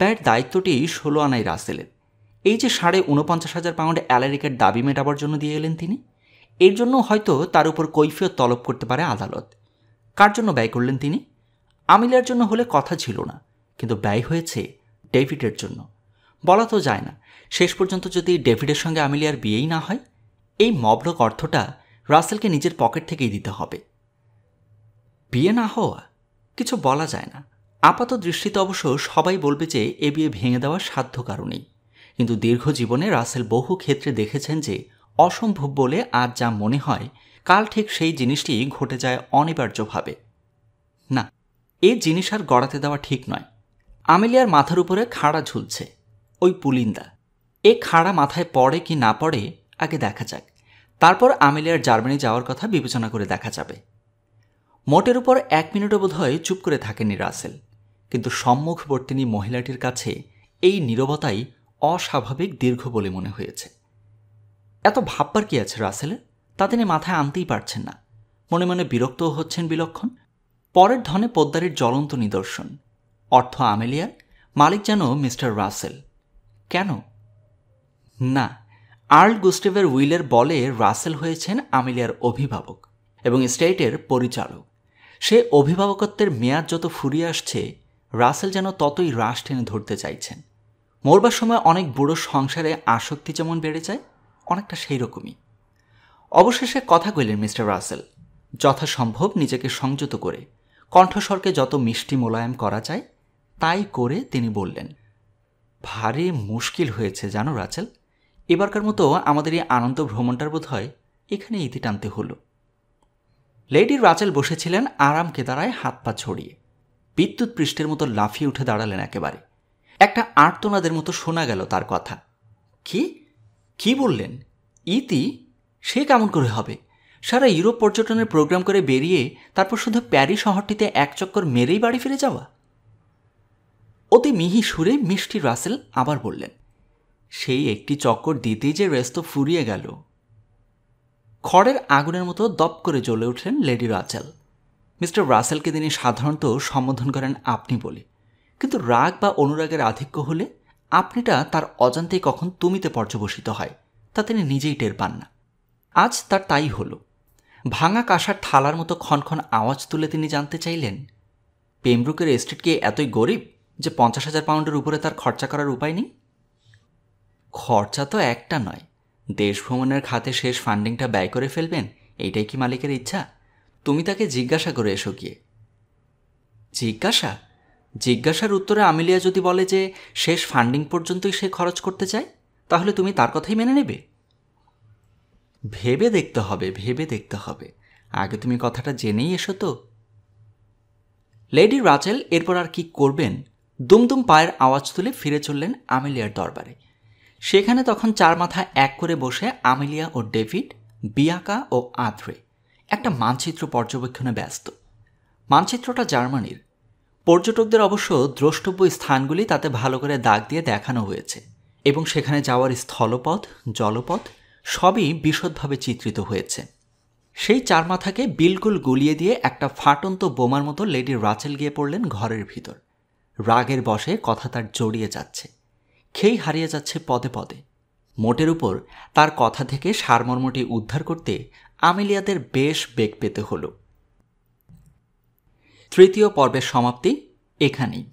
S1: ব্যয়ের দায়িত্বটি 16 আনাই রাসেলের। এই যে 49,500 পাউন্ড অ্যালারিকের দাবি মেটাবার জন্য দিয়ে এলেন তিনি, এর জন্য হয়তো তার উপর কৈফিয়ত তলব করতে পারে আদালত। কার জন্য ব্যয় করলেন তিনি? আমিলিয়ার জন্য হলে কথা ছিল না, কিন্তু ব্যয় হয়েছে ডেভিডের জন্য। বলা তো যায় না, শেষ পর্যন্ত যদি ডেভিডের সঙ্গে আমিলিয়ার বিয়েই না হয়, এই মবলক অর্থটা রাসেলকে নিজের পকেট থেকেই দিতে হবে। বিয়ে না হওয়া কিছু বলা যায় না। আপাত দৃষ্টিতে অবশ্য সবাই বলবে যে এ বিয়ে ভেঙে দেওয়ার সাধ্য কারণেই, কিন্তু দীর্ঘ জীবনে রাসেল বহু ক্ষেত্রে দেখেছেন যে অসম্ভব বলে আজ যা মনে হয়, কাল ঠিক সেই জিনিসটি ঘটে যায় অনিবার্যভাবে। না, এ জিনিস আর গড়াতে দেওয়া ঠিক নয়। আমিলিয়ার মাথার উপরে খাড়া ঝুলছে, ওই পুলিন্দা। এ খাড়া মাথায় পড়ে কি না পড়ে আগে দেখা যাক, তারপর আমিলিয়ার জার্মানি যাওয়ার কথা বিবেচনা করে দেখা যাবে। মোটের উপর 1 মিনিটও বোধহয় চুপ করে থাকেনি রাসেল, কিন্তু সম্মুখবর্তিনী মহিলাটির কাছে এই নীরবতাই অস্বাভাবিক দীর্ঘ বলে মনে হয়েছে। এত ভাববার কি আছে রাসেলের, তা তিনি মাথায় আনতেই পারছেন না। মনে মনে বিরক্তও হচ্ছেন বিলক্ষণ। পরের ধনে পোদ্দারির জ্বলন্ত নিদর্শন, অর্থ আমেলিয়ার, মালিক যেন মিস্টার রাসেল। কেন? না, আর্ল গুস্টেভের উইলের বলে রাসেল হয়েছেন আমেলিয়ার অভিভাবক এবং স্টেটের পরিচালক। সে অভিভাবকত্বের মেয়াদ যত ফুরিয়ে আসছে, রাসেল যেন ততই রাশ টেনে ধরতে চাইছেন। মরবার সময় অনেক বুড়ো সংসারে আসক্তি যেমন বেড়ে যায়, অনেকটা সেই রকমই। অবশেষে কথা কইলেন মিস্টার রাসেল, যথাসম্ভব নিজেকে সংযত করে, কণ্ঠস্বরকে যত মিষ্টি মোলায়েম করা যায় তাই করে তিনি বললেন, ভারী মুশকিল হয়েছে জানো রাসেল, এবারকার মতো আমাদের এই আনন্দ ভ্রমণটার বোধ হয় এখানে ইতি টানতে হলো। লেডি রাচেল বসেছিলেন আরাম কেদারায়, হাত পা ছড়িয়ে। বিদ্যুৎ পৃষ্ঠের মতো লাফিয়ে উঠে দাঁড়ালেন একেবারে। একটা আর্তনাদের মতো শোনা গেল তার কথা। কি বললেন? ইতি? সে কেমন করে হবে? সারা ইউরোপ পর্যটনের প্রোগ্রাম করে বেরিয়ে তারপর শুধু প্যারিস শহরটিতে এক চক্কর মেরেই বাড়ি ফিরে যাওয়া? অতি মিহি সুরে মিষ্টি রাসেল আবার বললেন, সেই একটি চক্কর দিতেই যে রেস্ত ফুরিয়ে গেল। খড়ের আগুনের মতো দপ করে জ্বলে উঠলেন লেডি রাচেল। মিস্টার রাসেলকে তিনি সাধারণত সম্বোধন করেন আপনি বলে, কিন্তু রাগ বা অনুরাগের আধিক্য হলে আপনিটা তার অজান্তেই কখন তুমিতে পর্যবসিত হয়, তা তিনি নিজেই টের পান না। আজ তার তাই হল। ভাঙা কাঁসার থালার মতো ক্ষণক্ষণ আওয়াজ তুলে তিনি জানতে চাইলেন, পেমব্রুকের এস্টেট কি এতই গরিব যে 50,000 পাউন্ডের উপরে তার খরচা করার উপায় নেই? খরচা তো একটা নয়, দেশ ভ্রমণের খাতে শেষ ফান্ডিংটা ব্যয় করে ফেলবেন, এইটাই কি মালিকের ইচ্ছা? তুমি তাকে জিজ্ঞাসা করে এসো গিয়ে। জিজ্ঞাসার উত্তরে আমিলিয়া যদি বলে যে শেষ ফান্ডিং পর্যন্তই সে খরচ করতে চায়, তাহলে তুমি তার কথাই মেনে নেবে? ভেবে দেখতে হবে। আগে তুমি কথাটা জেনেই এসো তো। লেডি রাচেল এরপর আর কি করবেন, দুমদুম পায়ের আওয়াজ তুলে ফিরে চললেন আমিলিয়ার দরবারে। সেখানে তখন 4 মাথা এক করে বসে আমিলিয়া ও ডেভিড, বিয়াকা ও আদ্রে একটা মানচিত্র পর্যবেক্ষণে ব্যস্ত। মানচিত্রটা জার্মানির। পর্যটকদের অবশ্য দ্রষ্টব্য স্থানগুলি তাতে ভালো করে দাগ দিয়ে দেখানো হয়েছে এবং সেখানে যাওয়ার স্থলপথ, জলপথ সবই বিশদভাবে চিত্রিত হয়েছে। সেই 4 মাথাকে বিলকুল গুলিয়ে দিয়ে একটা ফাটন্ত বোমার মতো লেডি রাচেল গিয়ে পড়লেন ঘরের ভিতর। রাগের বশে কথা তার জড়িয়ে যাচ্ছে, খেই হারিয়ে যাচ্ছে পদে পদে। মোটের উপর তার কথা থেকে সারমর্মটি উদ্ধার করতে আমিলিয়াদের বেশ বেগ পেতে হল। তৃতীয় পর্বের সমাপ্তি এখানেই।